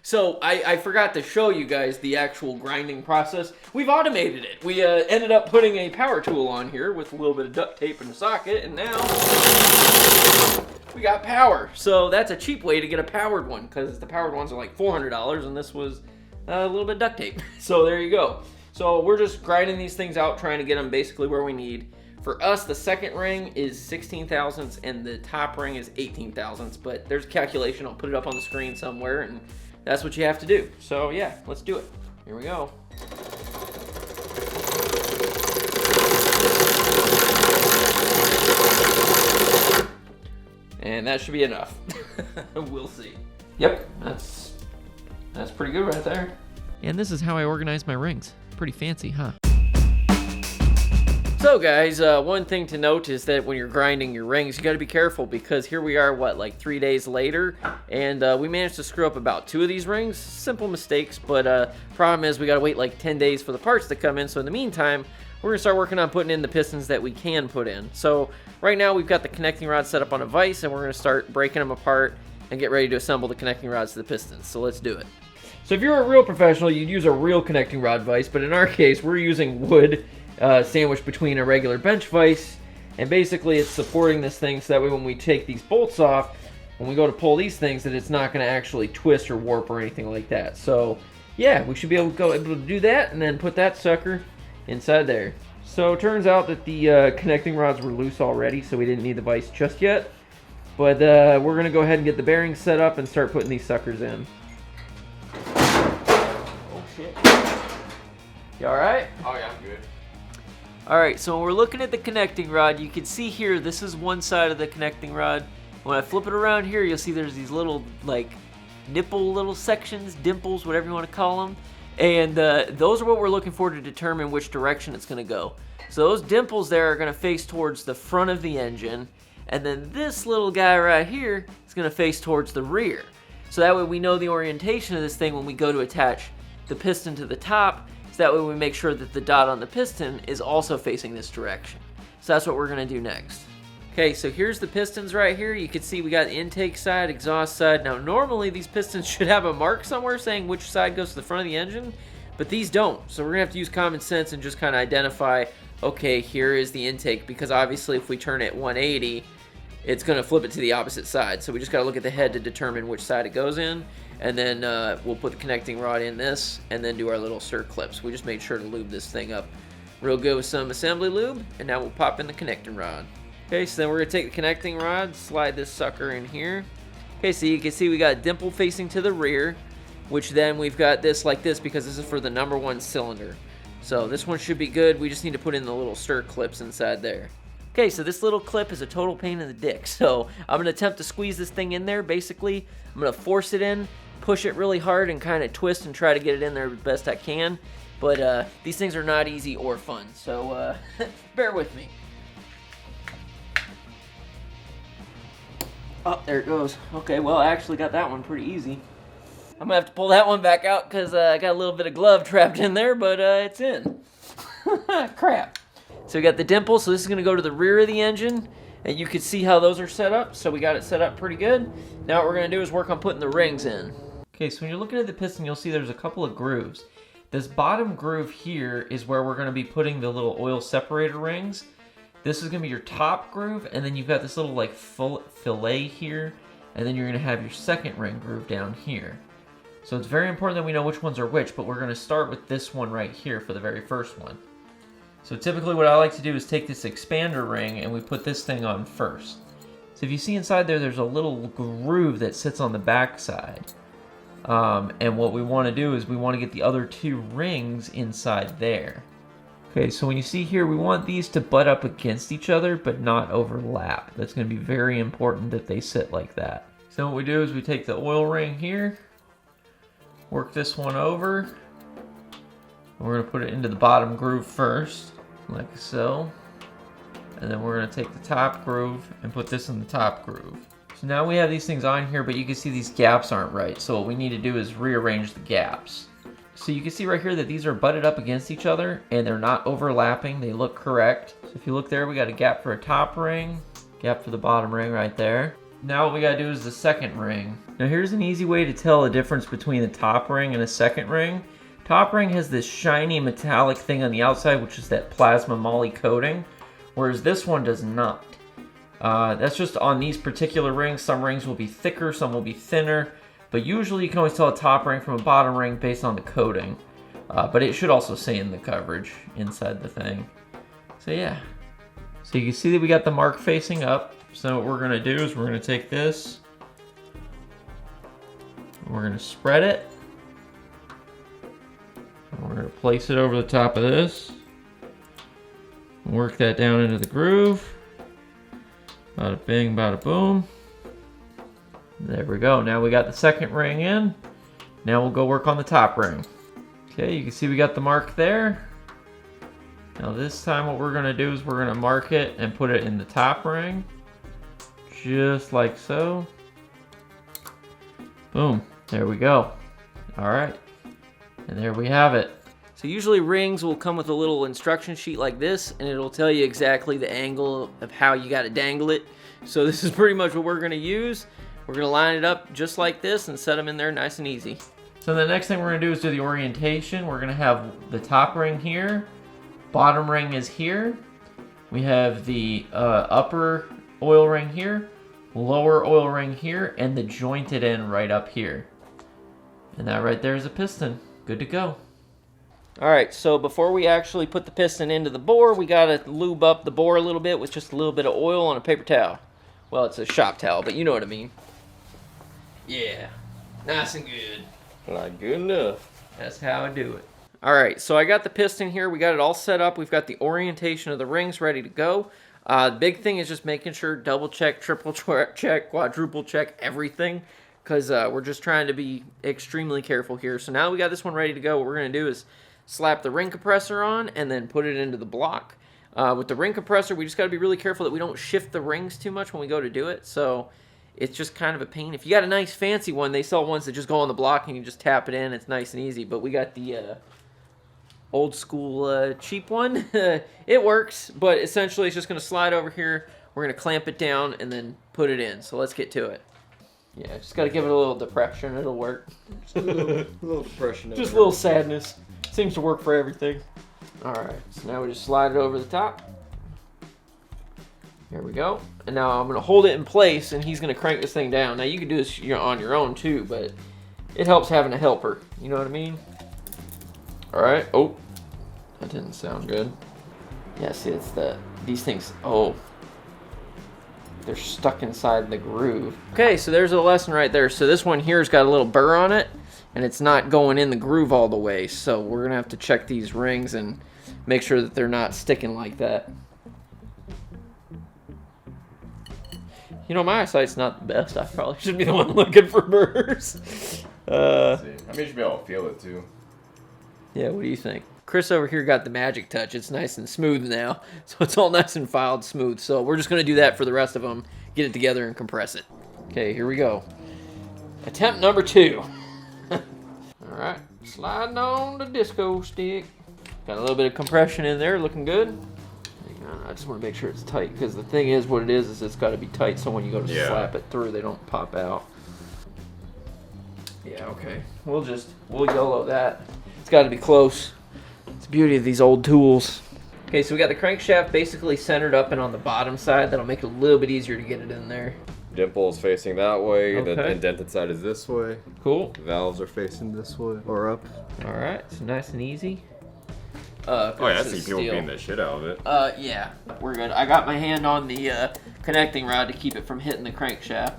So I forgot to show you guys the actual grinding process. We've automated it. We ended up putting a power tool on here with a little bit of duct tape and a socket, and now we got power. So that's a cheap way to get a powered one, because the powered ones are like $400, and this was a little bit of duct tape. So there you go. So we're just grinding these things out, trying to get them basically where we need. For us, the second ring is 16 thousandths and the top ring is 18 thousandths, but there's a calculation. I'll put it up on the screen somewhere, and that's what you have to do. So yeah, let's do it. Here we go. And that should be enough. We'll see. Yep, that's pretty good right there. And this is how I organize my rings. Pretty fancy, huh? So guys, one thing to note is that when you're grinding your rings, you got to be careful, because here we are, what, like 3 days later, and we managed to screw up about 2 of these rings. Simple mistakes, but problem is we got to wait like 10 days for the parts to come in. So in the meantime, we're going to start working on putting in the pistons that we can put in. So right now we've got the connecting rods set up on a vise, and we're going to start breaking them apart and get ready to assemble the connecting rods to the pistons. So let's do it. So if you're a real professional, you'd use a real connecting rod vise, but in our case, we're using wood sandwiched between a regular bench vise, and basically it's supporting this thing so that way when we take these bolts off, when we go to pull these things, that it's not going to actually twist or warp or anything like that. So yeah, we should be able to do that and then put that sucker inside there. So it turns out that the connecting rods were loose already, so we didn't need the vise just yet, but we're going to go ahead and get the bearings set up and start putting these suckers in. Shit. You alright? Oh yeah, I'm good. Alright, so when we're looking at the connecting rod, you can see here, this is one side of the connecting rod. When I flip it around here, you'll see there's these little, like, nipple little sections, dimples, whatever you want to call them. And those are what we're looking for to determine which direction it's going to go. So those dimples there are going to face towards the front of the engine. And then this little guy right here is going to face towards the rear. So that way we know the orientation of this thing when we go to attach the piston to the top, so that way we make sure that the dot on the piston is also facing this direction. So that's what we're going to do next. Okay, so here's the pistons right here. You can see we got the intake side, exhaust side. Now normally these pistons should have a mark somewhere saying which side goes to the front of the engine, but these don't. So we're going to have to use common sense and just kind of identify, okay, here is the intake, because obviously if we turn it 180, it's going to flip it to the opposite side. So we just got to look at the head to determine which side it goes in. And then we'll put the connecting rod in this and then do our little stir clips. We just made sure to lube this thing up real good with some assembly lube. And now we'll pop in the connecting rod. Okay, so then we're going to take the connecting rod, slide this sucker in here. Okay, so you can see we got a dimple facing to the rear, which then we've got this like this because this is for the number 1 cylinder. So this one should be good. We just need to put in the little stir clips inside there. Okay, so this little clip is a total pain in the dick. So I'm going to attempt to squeeze this thing in there. Basically, I'm going to force it in, push it really hard, and kind of twist and try to get it in there the best I can. But these things are not easy or fun, so bear with me. Oh, there it goes. Okay, well, I actually got that one pretty easy. I'm going to have to pull that one back out because I got a little bit of glove trapped in there, but it's in. Crap. So we got the dimple, so this is going to go to the rear of the engine, and you can see how those are set up, so we got it set up pretty good. Now what we're going to do is work on putting the rings in. Okay, so when you're looking at the piston, you'll see there's a couple of grooves. This bottom groove here is where we're going to be putting the little oil separator rings. This is going to be your top groove, and then you've got this little like fillet here, and then you're going to have your second ring groove down here. So it's very important that we know which ones are which, but we're going to start with this one right here for the very first one. So typically what I like to do is take this expander ring and we put this thing on first. So if you see inside there, there's a little groove that sits on the back side. And what we want to do is we want to get the other 2 rings inside there. Okay, so when you see here, we want these to butt up against each other but not overlap. That's going to be very important that they sit like that. So what we do is we take the oil ring here, work this one over, and we're going to put it into the bottom groove first, like so. And then we're going to take the top groove and put this in the top groove. So now we have these things on here, but you can see these gaps aren't right. So what we need to do is rearrange the gaps. So you can see right here that these are butted up against each other and they're not overlapping. They look correct. So if you look there, we got a gap for a top ring, gap for the bottom ring right there. Now what we gotta do is the second ring. Now here's an easy way to tell the difference between the top ring and a second ring. Top ring has this shiny metallic thing on the outside, which is that plasma moly coating, whereas this one does not. That's just on these particular rings. Some rings will be thicker, some will be thinner, but usually you can always tell a top ring from a bottom ring based on the coating. But it should also say in the coverage inside the thing. So yeah. So you can see that we got the mark facing up. So what we're gonna do is we're gonna take this, and we're gonna spread it, and we're gonna place it over the top of this, work that down into the groove. Bada bing, bada boom. There we go. Now we got the second ring in. Now we'll go work on the top ring. Okay, you can see we got the mark there. Now this time what we're gonna do is we're gonna mark it and put it in the top ring. Just like so. Boom, there we go. All right, and there we have it. So usually rings will come with a little instruction sheet like this, and it'll tell you exactly the angle of how you gotta dangle it. So this is pretty much what we're gonna use. We're gonna line it up just like this and set them in there nice and easy. So the next thing we're gonna do is do the orientation. We're gonna have the top ring here, bottom ring is here. We have the upper oil ring here, lower oil ring here, and the jointed end right up here. And that right there is a piston. Good to go. All right, so before we actually put the piston into the bore, we gotta lube up the bore a little bit with just a little bit of oil on a paper towel. Well, it's a shop towel, but you know what I mean. Yeah, nice and good. Not good enough. That's how I do it. All right, so I got the piston here. We got it all set up. We've got the orientation of the rings ready to go. The big thing is just making sure double check, triple check, quadruple check everything, because we're just trying to be extremely careful here. So now we got this one ready to go. What we're gonna do is slap the ring compressor on and then put it into the block. With the ring compressor, we just got to be really careful that we don't shift the rings too much when we go to do it. So it's just kind of a pain. If you got a nice fancy one, they sell ones that just go on the block and you just tap it in. It's nice and easy. But we got the old school cheap one. It works, but essentially it's just going to slide over here. We're going to clamp it down and then put it in. So let's get to it. Yeah, just got to give it a little depression. It'll work. Just a little depression. Just a little sadness. Seems to work for everything. Alright, so now we just slide it over the top. Here we go. And now I'm going to hold it in place and he's going to crank this thing down. Now you can do this on your own too, but it helps having a helper. You know what I mean? Alright. Oh, that didn't sound good. Yeah, see, it's these things, oh, they're stuck inside the groove. Okay, so there's a lesson right there. So this one here's got a little burr on it, and it's not going in the groove all the way. So we're gonna have to check these rings and make sure that they're not sticking like that. You know, my eyesight's not the best. I probably should be the one looking for burrs. I mean, you should be able to feel it too. Yeah, what do you think? Chris over here got the magic touch. It's nice and smooth now. So it's all nice and filed smooth. So we're just gonna do that for the rest of them. Get it together and compress it. Okay, here we go. Attempt number 2. Alright, sliding on the disco stick. Got a little bit of compression in there, looking good. Hang on, I just want to make sure it's tight, because the thing is, what it is it's got to be tight so when you go to slap it through, they don't pop out. Yeah, okay. We'll YOLO that. It's got to be close. It's the beauty of these old tools. Okay, so we got the crankshaft basically centered up and on the bottom side. That'll make it a little bit easier to get it in there. Dimple is facing that way, Okay. the indented side is this way. Cool. The valves are facing this way, or up. Alright, so nice and easy. Oh yeah, I this see is people steel. beating the shit out of it. Yeah, we're good. I got my hand on the connecting rod to keep it from hitting the crankshaft.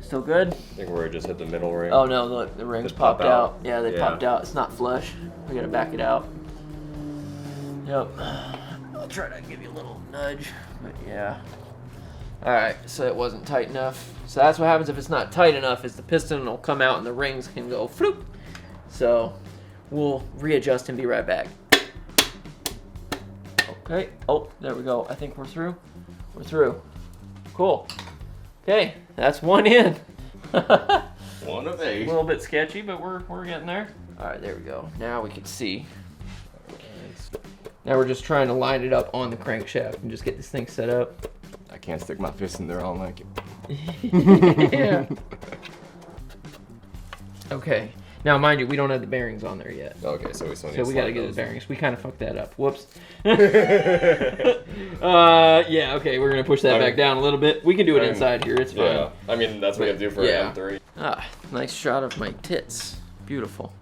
Still good? I think we're just hit the middle ring. Oh no, look, the rings Just popped pop out. out. Yeah, they Yeah. popped out. It's not flush. We gotta back it out. Yep. I'll try to give you a little nudge, but yeah. Alright, so it wasn't tight enough. So that's what happens if it's not tight enough, is the piston will come out and the rings can go floop. So we'll readjust and be right back. Okay, oh, there we go. I think we're through. We're through. Cool. Okay, that's one in. One of A 8. little bit sketchy, but we're getting there. Alright, there we go. Now we can see. Now we're just trying to line it up on the crankshaft and just get this thing set up. I can't stick my fist in there, I don't like it. Yeah. Okay. Now, mind you, we don't have the bearings on there yet. Okay, so we still need So to we gotta slide get the those. bearings. We kind of fucked that up. Whoops. Yeah, okay, we're gonna push that back down a little bit. We can do it inside here, it's fine. Yeah, I mean, that's what we have to do for Yeah. an M3. Ah, nice shot of my tits. Beautiful.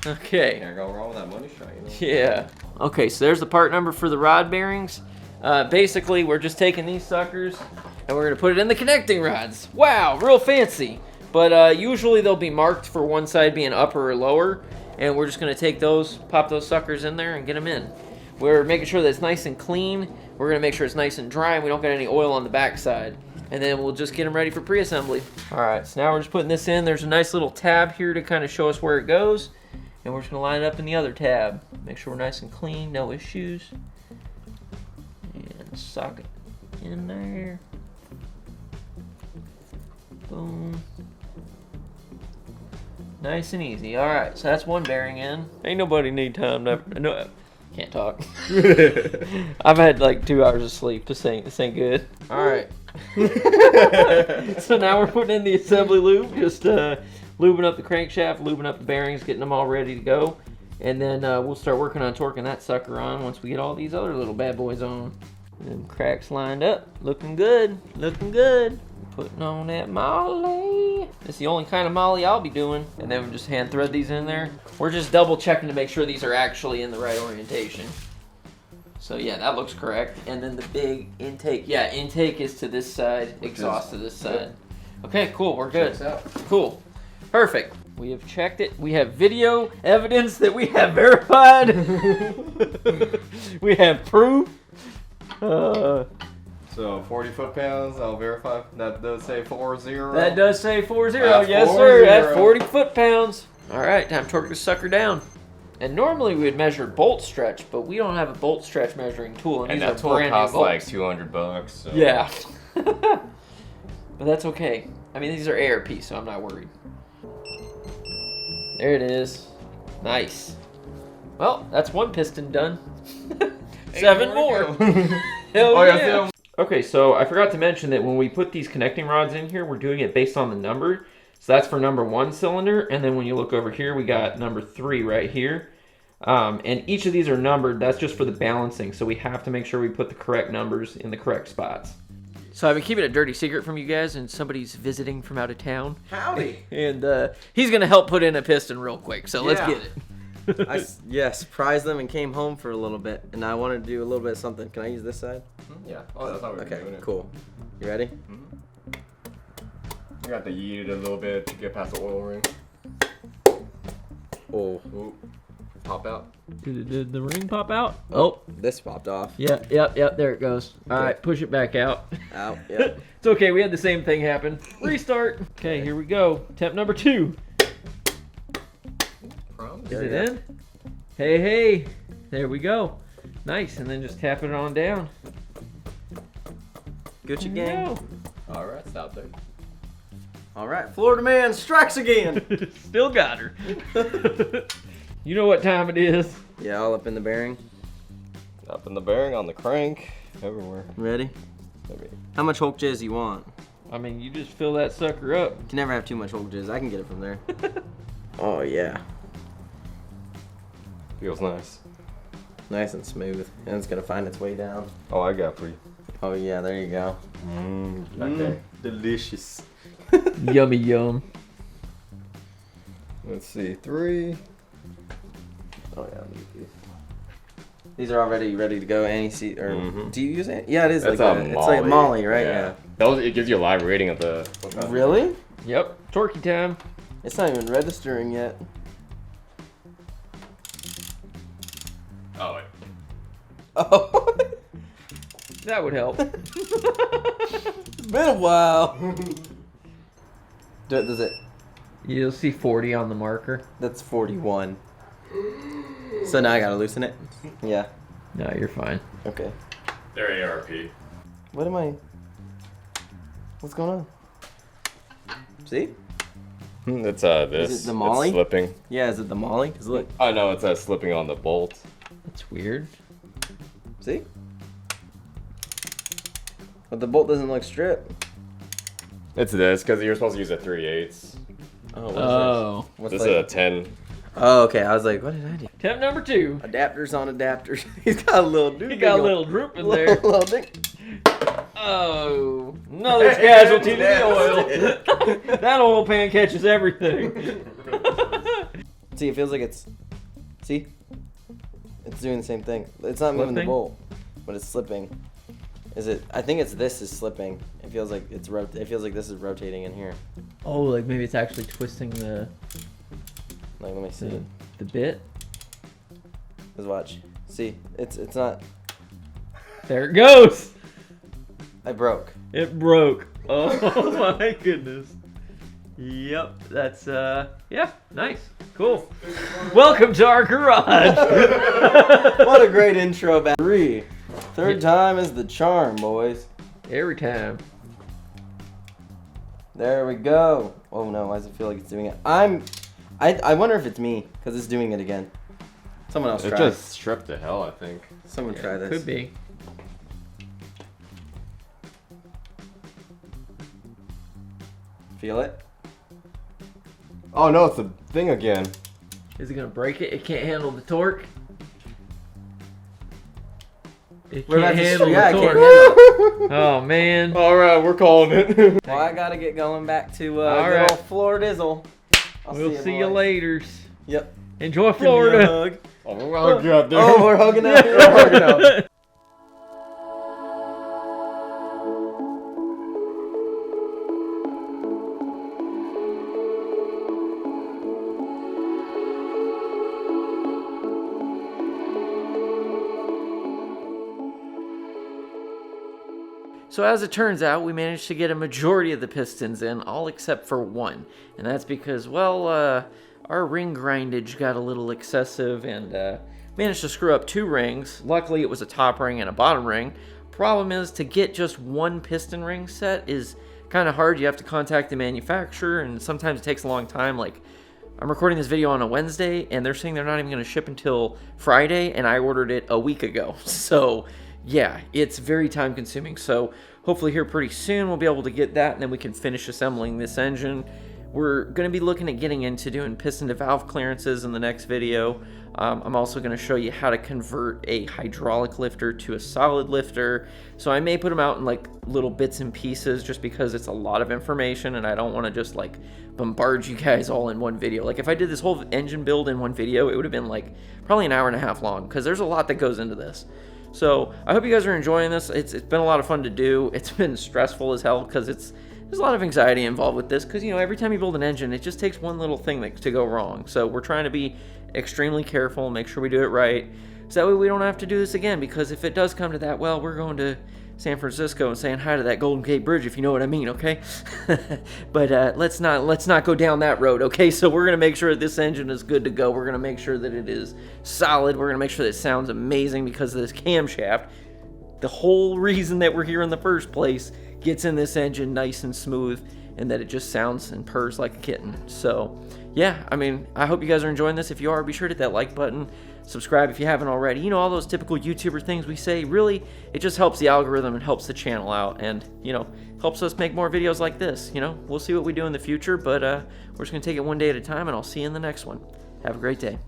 Okay. Can't go wrong with that money shot, you know? Yeah. Okay, so there's the part number for the rod bearings. Basically, we're just taking these suckers and we're gonna put it in the connecting rods. Wow, real fancy. But usually they'll be marked for one side being upper or lower, and we're just gonna take those, pop those suckers in there and get them in. We're making sure that it's nice and clean. We're gonna make sure it's nice and dry and we don't get any oil on the back side. And then we'll just get them ready for pre-assembly. All right, so now we're just putting this in. There's a nice little tab here to kind of show us where it goes. And we're just gonna line it up in the other tab. Make sure we're nice and clean, no issues. And sock it in there. Boom. Nice and easy. All right, so that's one bearing in. Ain't nobody need time to, no, can't talk. I've had like 2 hours of sleep. This ain't good. All right. So now we're putting in the assembly lube, just lubing up the crankshaft, lubing up the bearings, getting them all ready to go. And then we'll start working on torquing that sucker on once we get all these other little bad boys on. Them cracks lined up, looking good, looking good. Putting on that molly. It's the only kind of molly I'll be doing. And then we'll just hand thread these in there. We're just double checking to make sure these are actually in the right orientation. So yeah, that looks correct. And then the big intake. Yeah, intake is to this side, exhaust to this side. Okay, cool, we're good. Checks out. Cool, perfect. We have checked it. We have video evidence that we have verified. We have proof. So 40 foot-pounds, I'll verify. That does say 40. That does say 40. That's Yes, 40. sir. That's 40 foot-pounds. All right, time to torque this sucker down. And normally we would measure bolt stretch, but we don't have a bolt stretch measuring tool. And these that are tool brand new costs like bolts. $200. So. Yeah. But that's okay. I mean, these are ARP, so I'm not worried. There it is. Nice. Well, that's one piston done. 7 more. Hell Oh, yeah. yeah. Okay, so I forgot to mention that when we put these connecting rods in here, we're doing it based on the number. So that's for number 1 cylinder, and then when you look over here, we got number 3 right here. And each of these are numbered. That's just for the balancing, so we have to make sure we put the correct numbers in the correct spots. So I've been keeping a dirty secret from you guys, and somebody's visiting from out of town. Howdy. And he's going to help put in a piston real quick, so let's get it. I surprised them and came home for a little bit, and I wanted to do a little bit of something. Can I use this side? Yeah. Oh, that's how we're Okay, doing it. cool. You ready? You got to yeet it a little bit to get past the oil ring. Oh, Ooh. Pop out. Did the ring pop out? Oh, this popped off. yep, there it goes. All right, push it back out. Out, yep. It's okay, we had the same thing happen. Restart. Okay, here we go. Temp number 2. Is There it you go. in? Hey, there we go. Nice, and then just tap it on down. Gucci There gang. you All right, stop there. All right, Florida man strikes again. go. Still got her. You know what time it is. Yeah, all up in the bearing. Up in the bearing, on the crank, everywhere. Ready? I mean, How much Hulk jizz you want? I mean, you just fill that sucker up. You can never have too much Hulk jizz. I can get it from there. Oh yeah, feels nice. nice and smooth, and it's gonna find its way down. Oh, I got for you. Oh yeah, there you go. Okay. Delicious. Yummy yum. Let's see, 3. Oh yeah. These are already ready to go. Anti-seat or do you use it? Yeah, it is That's like a it's like a molly, right? Yeah. It gives you a live rating of the. Really? Yep, torquey time. It's not even registering yet. Oh, wait. Oh, That would help. it's been a while. Does it? You'll see 40 on the marker. That's 41. So now I gotta loosen it. Yeah. No, you're fine. Okay. They're ARP. What am I? What's going on? See? It's this. Is it the molly? It's slipping. Yeah. Is it the molly? Cause look. Oh no, it's slipping on the bolt. That's weird. See? But the bolt doesn't look stripped. It's this, because you're supposed to use a 3/8. Oh, what is Oh. this? What's This like- is a 10. Oh, okay. I was like, what did I do? Tip number 2. Adapters on adapters. He's got a little dude. You got a little droop in there. Little thing. Oh, another casualty to the oil. That oil pan catches everything. See, it feels like it's. See? It's doing the same thing. It's not moving the Slipping? bolt, but it's slipping. Is it? I think it's this is slipping. It feels like it's it feels like this is rotating in here. Oh, like maybe it's actually twisting the Like, let me see. the bit. Let's watch. See, it's not. There it goes. I broke. It broke. Oh my goodness. Yep, that's yeah, nice, cool. Welcome to our garage. What a great intro, battery. Third time is the charm, boys. Every time. There we go. Oh no, why does it feel like it's doing it? I wonder if it's me, because it's doing it again. Someone else It try. just stripped to hell, I think. Someone try this. Could be. Feel it? Oh no, it's a thing again. Is it gonna break it? It can't handle the torque. It We're can't about to handle yeah, I the can't torque. handle it. Oh man. Alright, we're calling it. Well, I gotta get going back to All good right. old Floridizzle. We'll see you boys. later. Yep. Enjoy Give me a Florida. hug. Oh god, dude. Oh, we're hugging out here. We're hugging out. So as it turns out, we managed to get a majority of the pistons in, all except for one. And that's because, well, our ring grindage got a little excessive and managed to screw up 2 rings. Luckily, it was a top ring and a bottom ring. Problem is, to get just one piston ring set is kind of hard. You have to contact the manufacturer, and sometimes it takes a long time. Like, I'm recording this video on a Wednesday, and they're saying they're not even going to ship until Friday, and I ordered it a week ago. So yeah, it's very time consuming. So hopefully here pretty soon we'll be able to get that, and then we can finish assembling this engine. We're going to be looking at getting into doing piston to valve clearances in the next video. I'm also going to show you how to convert a hydraulic lifter to a solid lifter. So I may put them out in like little bits and pieces just because it's a lot of information and I don't want to just like bombard you guys all in one video. Like if I did this whole engine build in one video, it would have been like probably an hour and a half long because there's a lot that goes into this. So I hope you guys are enjoying this. It's been a lot of fun to do. It's been stressful as hell because there's a lot of anxiety involved with this because, you know, every time you build an engine, it just takes one little thing to go wrong. So we're trying to be extremely careful, make sure we do it right, so that way we don't have to do this again, because if it does come to that, well, we're going to San Francisco and saying hi to that Golden Gate Bridge, if you know what I mean, okay? But let's not go down that road, okay? So we're going to make sure that this engine is good to go. We're going to make sure that it is solid. We're going to make sure that it sounds amazing because of this camshaft. The whole reason that we're here in the first place gets in this engine nice and smooth, and that it just sounds and purrs like a kitten. So yeah, I mean, I hope you guys are enjoying this. If you are, be sure to hit that like button, subscribe if you haven't already. You know, all ththose typical YouTuber things we say. Really, it just helps the algorithm and helps the channel out, and, you know, helps us make more videos like this. You know, we'll see what we do in the future, but we're just gonna take it one day at a time, and I'll see you in the next one. Have a great day.